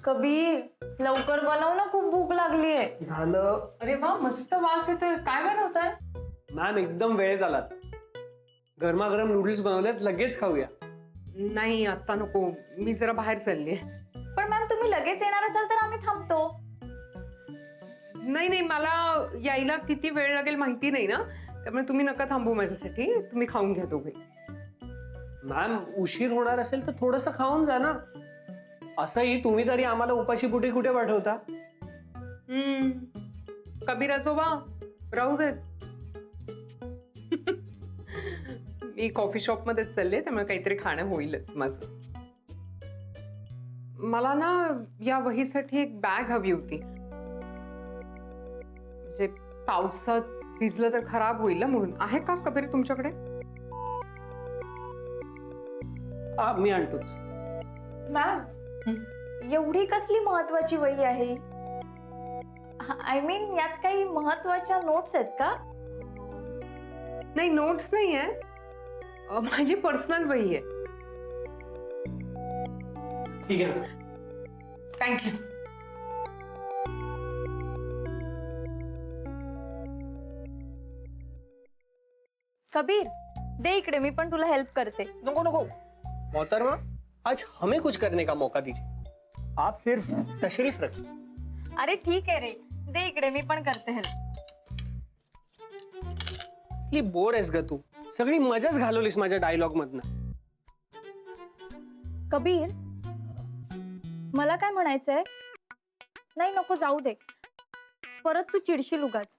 कबीर लवकर बनव ना, खूप भूक लागलीये. झालं. अरे वा, मस्त वास येतोय. काय बनवताय? मॅम एकदम वेळेत आलात. गरमागरम नूडल्स बनवलेत, लगेच खाऊया. नाही आता नको, मी जरा बाहेर चाललीये. पण मॅम तुम्ही लगेच येणार असाल तर आम्ही थांबतो. नाही नाही, मला यायला किती वेळ लागेल माहिती नाही ना, त्यामुळे तुम्ही नका थांबू माझ्यासाठी. तुम्ही खाऊन घ्या दोघे. मॅम उशीर होणार असेल तर थोडंसं खाऊन जा ना. असंही तुम्ही तरी आम्हाला उपाशी पोटी कुठे पाठवता. कबीर आजोबा राहू देत. मी कॉफी शॉप मध्येच चालले, त्यामुळे काहीतरी खाणं होईलच माझं. मला ना या वहीसाठी एक बॅग हवी होती. म्हणजे पावसात भिजलं तर खराब होईल ना, म्हणून. आहे का कबीर तुमच्याकडे? मी आणतोच. मॅम एवढी कसली महत्वाची वही आहे? आय मीन यात काही महत्वाच्या नोट्स आहेत का? नाही, नोट्स नाही आहे, माझी पर्सनल वही आहे. ठीक आहे. थँक्यू. कबीर दे इकडे, मी पण तुला हेल्प करते. नको नको मोहतरमा, आज हमें कुछ करने का मौका दीजिए. आप सिर्फ तशरीफ रखिए. अरे ठीक आहे रे, दे इकडे, मी पण करते हेल्प. असली बोर आहेस ग तू. सगळी मजाच घालवलीस माझ्या डायलॉग मधनं. कबीर मला काय म्हणायचंय? नाही नको, जाऊ दे. परत तू चिडशील उगाच.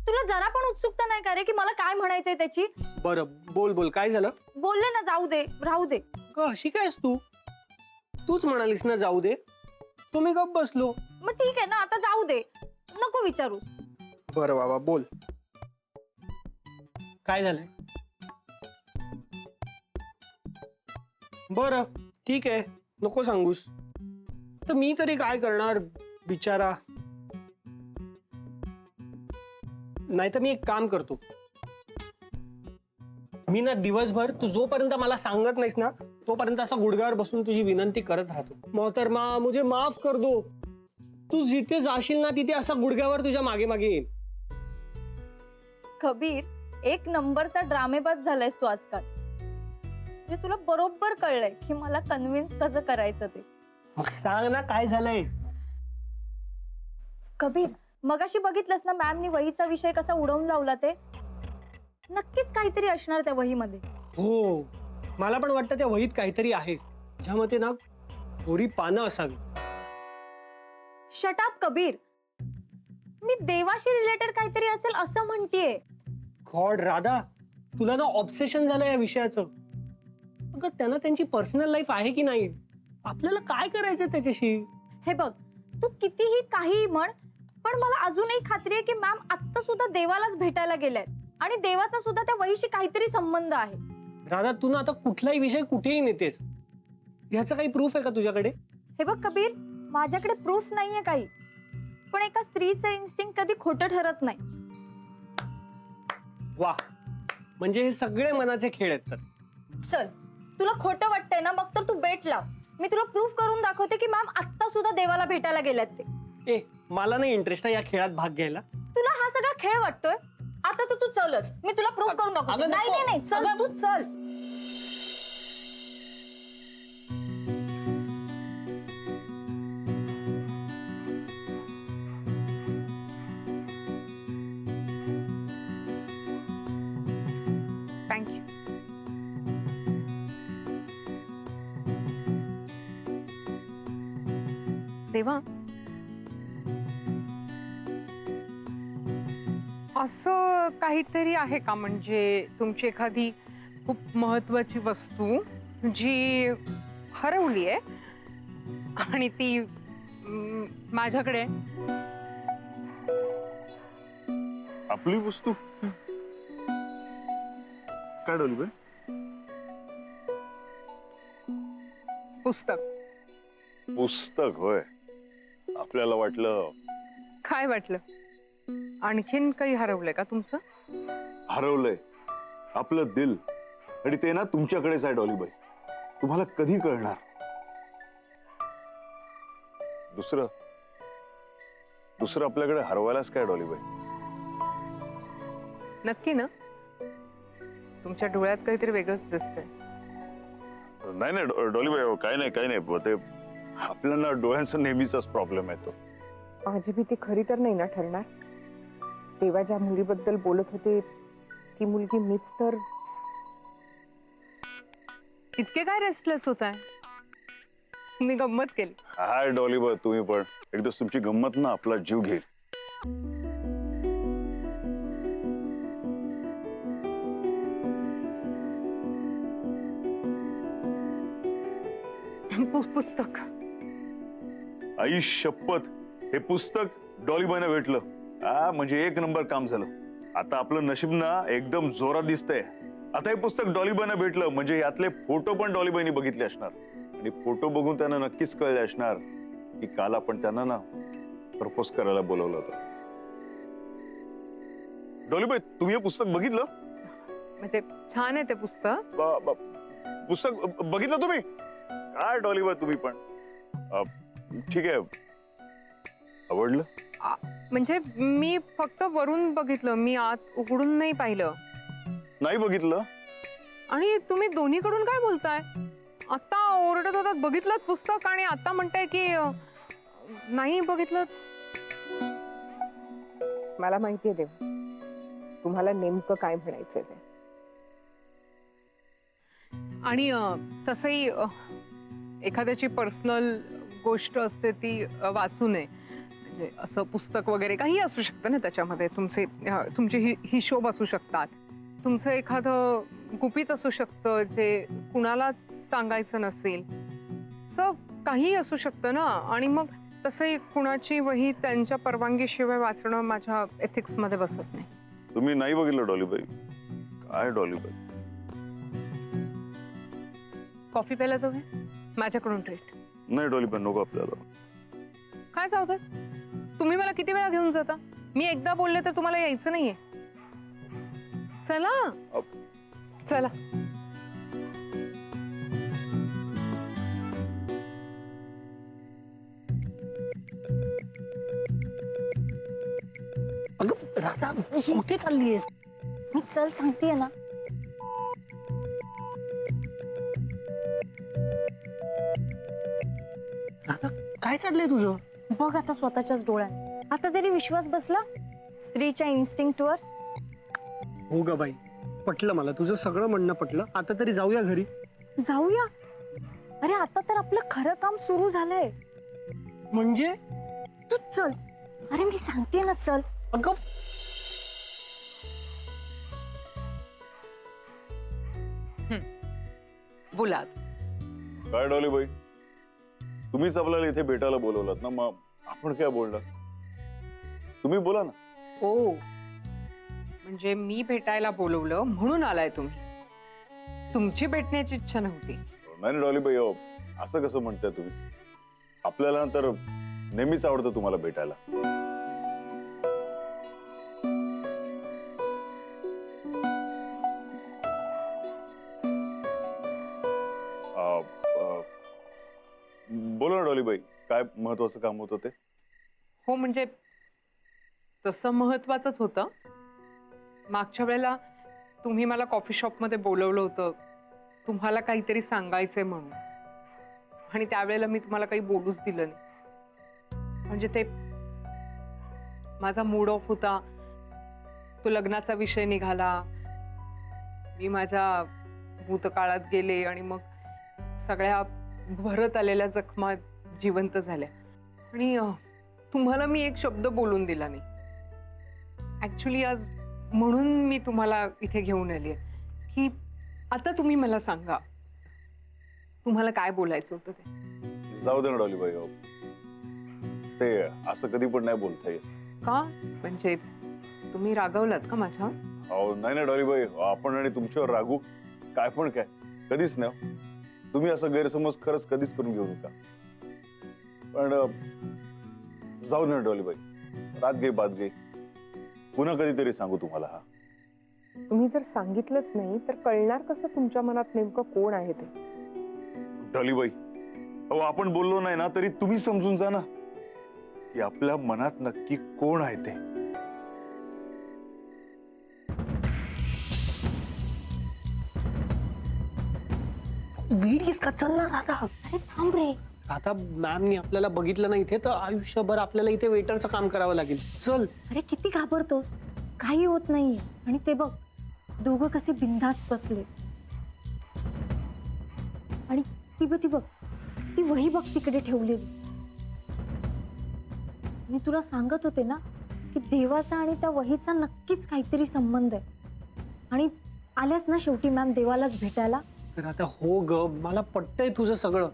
तुला जरा पण उत्सुकता नाही का रे की मला काय म्हणायचंय त्याची? बरं बोल बोल, काय झालं? बोलले ना, जाऊ दे, राहू दे. अशी काय आहेस तू? तूच म्हणालीस ना जाऊ दे, तुम्ही गप्प बसलो. मग ठीक आहे ना, आता जाऊ दे, नको विचारू. बरं बाबा बोल, काय झालंय? बरं ठीक आहे, नको सांगूस. तर मी तरी काय करणार बिचारा. नाही तर मी एक काम करतो. मी ना दिवसभर तू जोपर्यंत मला सांगत नाहीस ना तोपर्यंत असा गुडघ्यावर बसून तुझी विनंती करत राहतो. मोहतरमा मुझे माफ कर दो. तू जिथे जाशील ना तिथे असा गुडघ्यावर तुझ्या मागे मागे येईल. कबीर एक नंबरचा ड्रामेबाज झालायस तू आजकाल. म्हणजे तुला बरोबर कळलंय की मला कन्व्हिन्स कसं करायचं ते. मग सांग ना काय झालंय. कबीर मगाशी बघितलंस ना मॅमनी वहीचा विषय कसा उडवून लावला ते. नक्कीच काहीतरी असणार त्या वहीमध्ये. हो, मला पण वाटतं त्या वहीत काहीतरी आहे ज्यामध्ये ना थोडी पानं असावी. शट अप कबीर, मी देवाशी रिलेटेड काहीतरी असेल असं म्हणतीये. गॉड राधा, तुला ना ऑब्सेशन झालं या विषयाचं. अगं त्यांना त्यांची पर्सनल लाईफ आहे की नाही, आपल्याला काय करायचं त्याच्याशी. हे बघ, तू कितीही काहीही म्हण, पण मला अजूनही खात्री आहे की मॅम आत्ता सुद्धा देवालाच भेटायला गेल्यात आणि देवाचा सुद्धा त्या वहीशी काहीतरी संबंध आहे. राधा तू ना आता कुठलाही विषय कुठेही नेतेस. ह्याचं काही प्रूफ आहे का तुझ्याकडे? हे बघ कबीर, माझ्याकडे प्रूफ नाहीये काही, पण एका स्त्रीचं इन्स्टिंक्ट कधी खोटं ठरत नाही. वा, म्हणजे हे सगळे मनाचे खेळ आहेत. तर चल, तुला खोटं वाटतंय ना, मग तर तू बेट लाव. मी तुला प्रूफ करून दाखवते की मॅम आत्ता सुद्धा देवाला भेटायला गेल्यात ते. मला नाही इंटरेस्ट आहे या खेळात भाग घ्यायला. तुला हा सगळा खेळ वाटतोय? आता तर तू चलच, मी तुला प्रूफ करून दाखवते. अगं नाही नको. नाही नाही, चल तू चल. थँक्यू. देवा, असं काहीतरी आहे का, म्हणजे तुमची एखादी खूप महत्वाची वस्तू जी हरवली आहे आणि ती माझ्याकडे आहे? आपली वस्तू काय डोली बाई? पुस्तक. पुस्तक होय. आपल्याला वाटलं. काय वाटलं? आणखीन काही हरवलंय का तुमचं? हरवलंय आपलं दिल, आणि ते ना तुमच्याकडेच आहे डॉलीबाई. तुम्हाला कधी कळणार? दुसरं दुसरं आपल्याकडे हरवायलाच काय डॉलीबाई? नक्की ना? तुमच्या डोळ्यात काहीतरी वेगळंच दिसतंय. नाही नाही डॉलीबाई, काय नाही काय नाही. ते आपल्याला डोळ्यांचा नेहमीचाच प्रॉब्लेम आहे तो. माझी भीती खरी तर नाही ना ठरणार? तेव्हा ज्या मुलीबद्दल बोलत होते ती मुलगी मीच तर. इतके काय रेस्टलेस होत आहे? मी गंमत केली. हाय डॉलीबाई, तुम्ही पण एकदा तुमची गंमत ना आपला जीव घेईल. पुस्तक. आई शपथ, हे पुस्तक डॉलीबाईना भेटलं. म्हणजे एक नंबर काम झालं. आता आपलं नशीब ना एकदम जोरात दिसतंय. आता हे पुस्तक डॉलीबाईना भेटलं म्हणजे यातले फोटो पण डॉलीबाईनी बघितले असणार आणि फोटो बघून त्यांना नक्कीच कळले असणार की काल आपण त्यांना ना प्रपोज करायला बोलवलं होतं. डॉलीबाई, तुम्ही हे पुस्तक बघितलं? म्हणजे छान आहे ते पुस्तक. पुस्तक बघितलं तुम्ही? काय डॉलीबाई तुम्ही पण. ठीक आहे, आवडलं? म्हणजे मी फक्त वरून बघितलं, मी आत उघडून नाही पाहिलं. नाही बघितलं? आणि तुम्ही दोन्हीकडून काय बोलताय? आता ओरडत होतात बघितलं पुस्तक आणि आता म्हणताय की नाही बघितलं. मला माहितीये देव, तुम्हाला नेमकं काय म्हणायचंय ते. आणि तसंही एखाद्याची पर्सनल गोष्ट असते ती वाचू नये. म्हणजे असं पुस्तक वगैरे काही असू शकतं ना त्याच्यामध्ये. तुमचे हिशोब असू शकतात, तुमचं एखादं गुपित असू शकतं जे कुणाला सांगायचं नसेल. असं काही असू शकतं ना. आणि मग तसंही कुणाची वही त्यांच्या परवानगीशिवाय वाचणं माझ्या एथिक्स मध्ये बसत नाही. तुम्ही नाही बघितलं डॉलीबाई? काय डॉलीबाई? कॉफी प्यायला जाऊया? माझ्याकडून ट्रीट. नाही डॉलीबाई, नको आपल्याला. काय जाऊ? तुम्ही मला किती वेळा घेऊन जाता? मी एकदा बोलले तर तुम्हाला यायचं नाहीये. चला चला. अगं राधा, कुठे चाललीयस? मी चल सांगतेय ना. राधा, काय चाललंय तुझं? बघ आता स्वतःच्याच डोळ्यात. आता तरी विश्वास बसला स्त्रीच्या इन्स्टिंक्टवर. हो ग बाई, पटलं मला तुझं सगळं म्हणणं पटलं. आता तरी जाऊया घरी. जाऊया? अरे आता तर आपलं खरं काम सुरू झालंय. म्हणजे? तू चल. अरे मी सांगते ना चल. अगं बोला. काय डॉलीबाई, तुम्हीच आपल्याला इथे भेटायला बोलवलात ना, मग आपण काय बोलणार? तुम्ही बोला ना. हो, म्हणजे मी भेटायला बोलवलं म्हणून आलाय तुम्ही. तुमची भेटण्याची इच्छा नव्हती. नाही डॉलीबाई, असं कसं म्हणताय तुम्ही? आपल्याला तर नेहमीच आवडतं तुम्हाला भेटायला. बोला ना डॉलीबाई, काय महत्वाचं काम होतं ते? हो म्हणजे तसं महत्वाचंच होतं. मागच्या वेळेला तुम्ही मला कॉफी शॉप मध्ये बोलवलं होतं तुम्हाला काहीतरी सांगायचंय म्हणून. आणि त्यावेळेला मी तुम्हाला काही बोलूच दिलं नाही. म्हणजे ते माझा मूड ऑफ होता. तो लग्नाचा विषय निघाला. मी माझ्या भूतकाळात गेले आणि मग सगळ्या भरत आलेल्या जखमा जिवंत झाल्या. आणि तुम्हाला मी एक शब्द बोलून दिला नाही. ऍक्च्युली आज म्हणून मी तुम्हाला इथे घेऊन आली की आता तुम्ही मला सांगा तुम्हाला काय बोलायचं होतं ते. जाऊ दे ना डॉलीबाई, ते असं कधी पण नाही बोलता येत. का? म्हणजे तुम्ही रागवलात का माझ्या? नाही ना डॉलीबाई, आपण आणि तुमच्यावर रागू काय पण काय कधीच नाही. तुम्ही असं गैरसमज खरंच कधीच करून घेऊ नका. पण जाऊ ना डॉलीबाई, रात गे बात गे. पुन्हा कधीतरी सांगू तुम्हाला. हा, तुम्ही जर सांगितलंच नाही तर कळणार कसं तुमच्या मनात नेमकं कोण आहे ते? डॉलीबाई, अहो आपण बोललो नाही ना तरी तुम्ही समजून जा ना की आपल्या मनात नक्की कोण आहे ते. वेडीस का, चल ना राधा. अरे थांब रे. आता मॅमनी आपल्याला बघितलं नाही इथे तर आयुष्यभर आपल्याला इथे वेटरचं काम करावं लागेल. चल. अरे किती घाबरतोस, काही होत नाहीये. आणि ते बघ, दोघं कसे बिनधास्त बसले. आणि ती बघ, ती वही बघ तिकडे ठेवलेली. मी तुला सांगत होते ना की देवाचा आणि त्या वहीचा नक्कीच काहीतरी संबंध आहे. आणि आल्यास ना शेवटी मॅम देवालाच भेटायला. तर आता हो ग, मला पटतंय तुझं सगळं,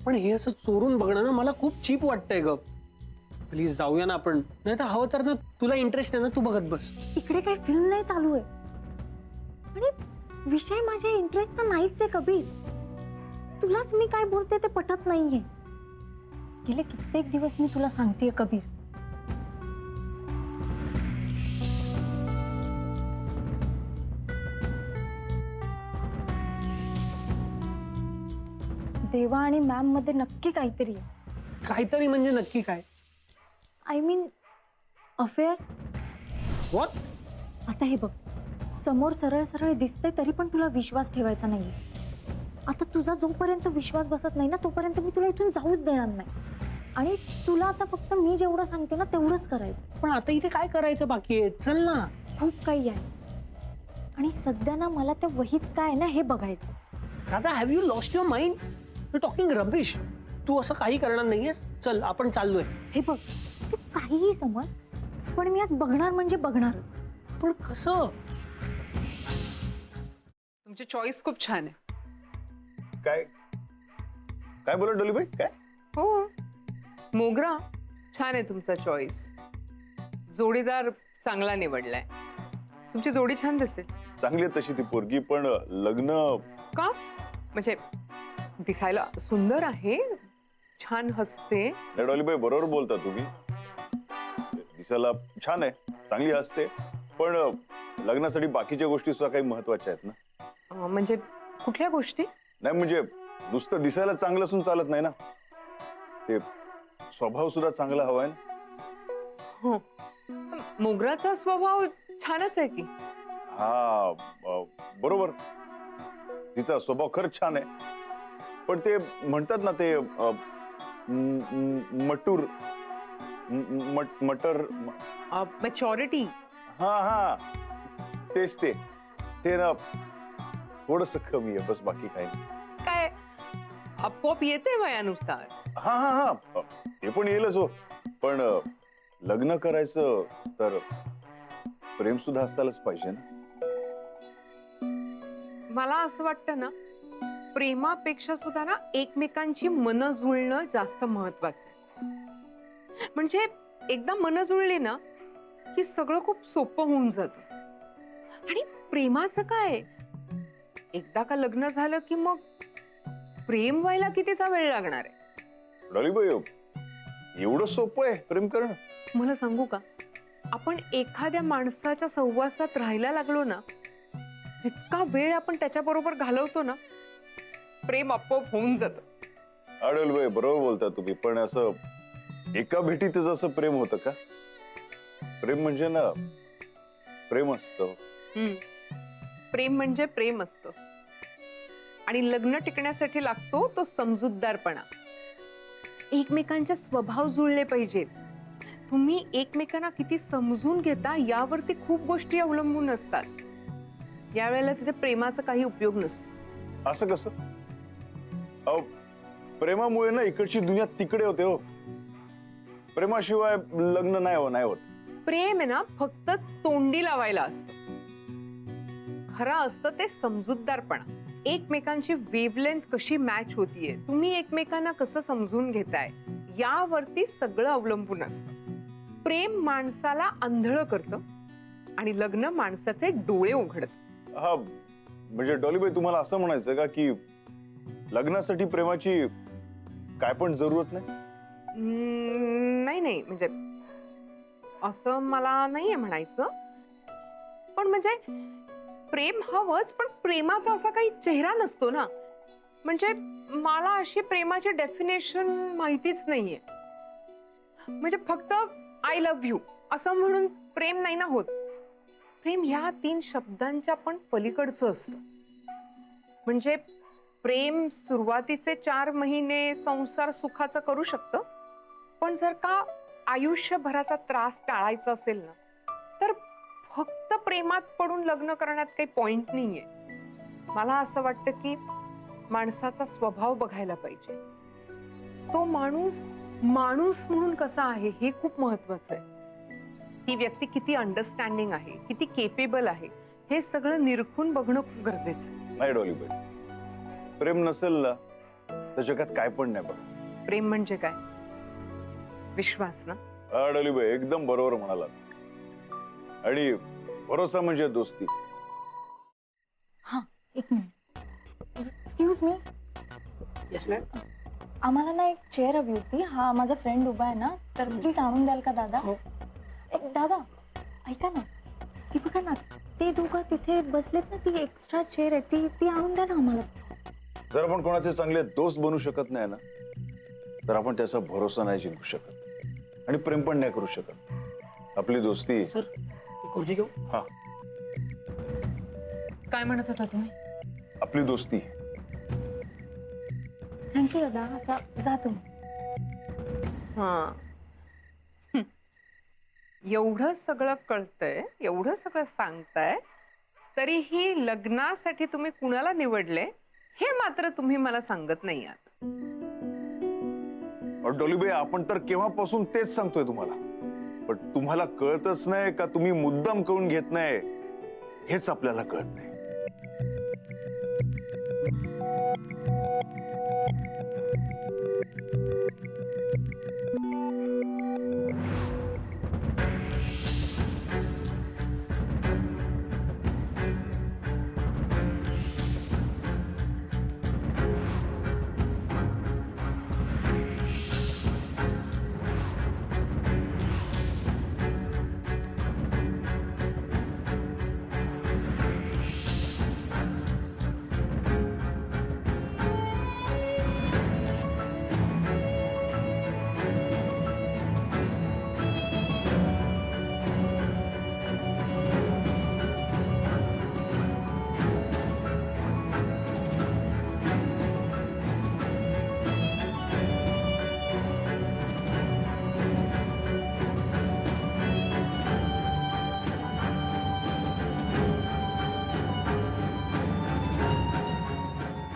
पण हे असं चोरून बघणं ना मला खूप चीप वाटतंय ग. प्लीज जाऊया ना आपण. नाही तर हवं तर ना, तुला इंटरेस्ट आहे ना, तू बघत बस. इकडे काही फिल्म नाही चालू आहे आणि विषय माझ्या इंटरेस्टचा नाहीच आहे कबीर. तुलाच मी काय बोलते ते पटत नाहीये. गेले कित्येक दिवस मी तुला सांगतेय कबीर. देवा आणि मॅम मध्ये नक्की काहीतरी आहे. काहीतरी म्हणजे नक्की काय? I mean affair. व्हॉट? आता हे बघ, समोर सरळ सरळ दिसतंय तरी पण तुला विश्वास ठेवायचा नाहीये. आता तुझा जोपर्यंत विश्वास बसत नाही ना तोपर्यंत मी तुला इथून जाऊच देणार नाही. आणि तुला आता फक्त मी जेवढं सांगते ना तेवढंच करायचं. पण आता इथे काय करायचं बाकी आहे? चल ना. खूप काही आहे आणि सध्या ना मला त्या वहीत काय आहे ना हे बघायचं. Radha, have you lost your mind? You talking rubbish. तू असं काही करणार नाहीयेस. चल आपण चाललोय. हे बघ, तू काहीही समज, पण मी आज बघणार म्हणजे बघणारच. पण कसं? तुमची चॉईस खूप छान आहे. काय काय बोला डॉलीबाई? काय? हो, मोगरा छान आहे तुमचा चॉईस. जोडीदार चांगला निवडलाय. तुमची जोडी छान दिसेल. चांगली आहे तशी ती पोरगी, पण लग्न का? म्हणजे दिसायला सुंदर आहे, छान हसते. डॉलीबाई बरोबर बोलता तुम्ही. दिसायला छान आहे, चांगली असते, पण लग्नासाठी बाकीच्या गोष्टी सुद्धा काही महत्वाच्या आहेत ना. म्हणजे कुठल्या गोष्टी? नाही म्हणजे नुसतं दिसायला चांगलं असून चालत नाही ना, ते स्वभाव सुद्धा चांगला हवाय ना. हो, मोगराचा स्वभाव छानच आहे की. हा बरोबर, तिचा स्वभाव खरंच छान आहे, पण ते म्हणतात ना ते मटूर मटर. मॅच्युरिटी. हा हा, तेच ते ना थोडस कमी आहे, बस बाकी काही नाही. काय आपोआप येते वयानुसार? हा हा हा, ते पण येईलच हो, पण लग्न करायचं तर प्रेम सुद्धा असायलाच पाहिजे ना. मला असं वाटतं ना, प्रेमापेक्षा सुद्धा ना एकमेकांची मन जुळणं जास्त महत्वाचं आहे. म्हणजे एकदा मन जुळली ना की सगळं खूप सोपं होऊन जातं. आणि प्रेमाचं काय, एकदा का लग्न झालं की मग प्रेम व्हायला कितीचा वेळ लागणार आहे? डॉलीबाई, एवढं सोपं आहे प्रेम करणं? मला सांगू का, आपण एखाद्या माणसाच्या सहवासात राहायला लागलो ना, जितका वेळ आपण त्याच्याबरोबर घालवतो ना, प्रेम आपोआप होऊन जातं. डॉलीबाई बरोबर बोलता तुम्ही, पण असं एका भेटीतच असं प्रेम होतं का? प्रेम म्हणजे ना प्रेम असतं. प्रेम म्हणजे प्रेम असतं. आणि लग्न टिकण्यासाठी लागतो तो समजूतदारपणा. एकमेकांचे स्वभाव जुळले पाहिजेत. तुम्ही एकमेकांना किती समजून घेता यावरती खूप गोष्टी अवलंबून असतात. यावेळेला तिथे प्रेमाचा काही उपयोग नसतो. असं कसं? अहो, प्रेमामुळे ना इकडची दुनिया तिकडे होते हो. प्रेमाशिवाय लग्न नाही होत. प्रेम आहे ना फक्त तोंडी लावायला असतं. खरं असतं ते समजूतदारपणा. एकमेकांची वेव्हलेंथ कशी मॅच होतीये, तुम्ही एकमेकांना कसं समजून घेताय, यावरती सगळं अवलंबून असतं. प्रेम माणसाला आंधळं करतं आणि लग्न माणसाचे डोळे उघडतं. हा म्हणजे डॉलीबाई तुम्हाला असं म्हणायचं का की लग्नासाठी प्रेमाची काय पण जरूरत नाही? नाही, म्हणजे असं मला नाहीये म्हणायचं. पण म्हणजे प्रेम हवंच, पण प्रेमाचा असा काही चेहरा नसतो ना. म्हणजे मला अशी प्रेमाची डेफिनेशन माहितीच नाहीये. म्हणजे फक्त आय लव्ह यू असं म्हणून प्रेम नाही ना होत. प्रेम ह्या 3 शब्दांच्या पण पलीकडचं असतं. म्हणजे प्रेम सुरुवातीचे 4 महिने संसार सुखाचा करू शकतं, पण जर का आयुष्यभराचा त्रास टाळायचा असेल ना, तर फक्त प्रेमात पडून लग्न करण्यात काही पॉइंट नाहीये. मला असं वाटतं की माणसाचा स्वभाव बघायला पाहिजे. तो माणूस म्हणून कसा आहे हे खूप महत्वाचं आहे. ती व्यक्ती किती अंडरस्टँडिंग आहे, किती केपेबल आहे, हे सगळं निरखून बघणं खूप गरजेचं आहे. नाही डॉलीबाई, प्रेम नसेल ना तर जगात काय पण नाही बघ. प्रेम म्हणजे काय? विश्वास ना. हा डॉलीबाई, एकदम बरोबर म्हणाला. आणि भरोसा म्हणजे दोस्ती. हां, एक minute. Excuse me. Yes ma'am. आम्हाला ना एक चेअर हवी होती. हा माझा फ्रेंड उभा आहे ना, तर प्लीज आणून द्याल का दादा? हो. एक दादा ऐका ना, ती बघा ना, ते दोघं तिथे बसलेत ना, ती एक्स्ट्रा चेअर आहे, ती आणून द्या ना आम्हाला. जर आपण कोणाचे चांगले दोस्त बनू शकत नाही ना, तर आपण त्याचा भरोसा नाही जिंकू शकत आणि प्रेम पण नाही करू शकत. आपली दोस्ती. सर खुर्ची घेऊ. हा, काय म्हणत होता तुम्ही? आपली दोस्ती. थँक्यू दादा. आता जा तुम्ही. हा. एवढं सगळं कळतंय, एवढं सगळं सांगताय, तरीही लग्नासाठी तुम्ही कुणाला निवडले हे मात्र तुम्ही मला सांगत नाही आहात. डॉलीबाई, आपण तर केव्हापासून तेच सांगतोय तुम्हाला, पण तुम्हाला कळतच नाही का तुम्ही मुद्दाम करून घेत नाही हेच आपल्याला कळत नाही.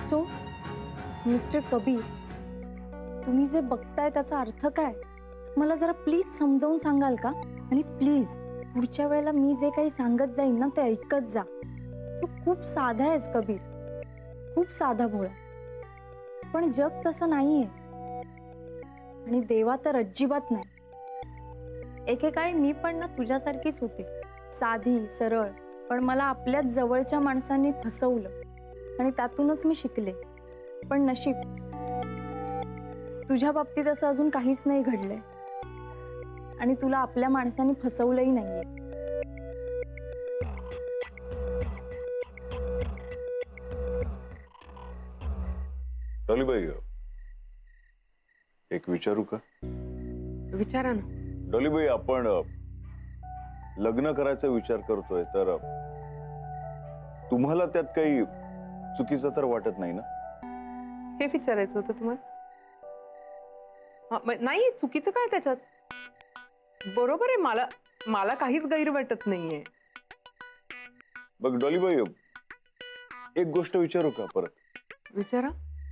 सो मिस्टर कबीर, तुम्ही जे बघताय त्याचा अर्थ काय? मला जरा प्लीज समजावून सांगाल का? आणि प्लीज पुढच्या वेळेला मी जे काही सांगत जाईन ना ते ऐकत जा. तू खूप साधा आहेस कबीर, खूप साधा भोळा. पण जग तसं नाहीये आणि देवा तर अजिबात नाही. एकेकाळी मी पण ना तुझ्यासारखीच होते, साधी सरळ, पण मला आपल्याच जवळच्या माणसांनी फसवलं आणि त्यातूनच मी शिकले. पण नशीब तुझ्या बाबतीत असं अजून काहीच नाही घडलंय आणि तुला आपल्या माणसांनी फसवलंही नाहीये. डॉलीबाई, एक विचारू का? विचारा ना. डॉलीबाई, आपण लग्न करायचा विचार करतोय तर तुम्हाला त्यात काही चुकीचं तर वाटत नाही ना? हे विचारायचं होतं तुम्हाला? नाही, चुकीचं काय त्याच्यात? बरोबर आहे. मला काहीच गैर वाटत नाहीये. बघ डॉलीबाई, एक गोष्ट विचारू का परत? विचारा.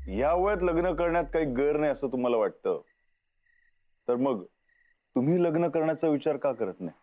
या वयात लग्न करण्यात काही गैर नाही असं तुम्हाला वाटतं, तर मग तुम्ही लग्न करण्याचा विचार का करत नाही?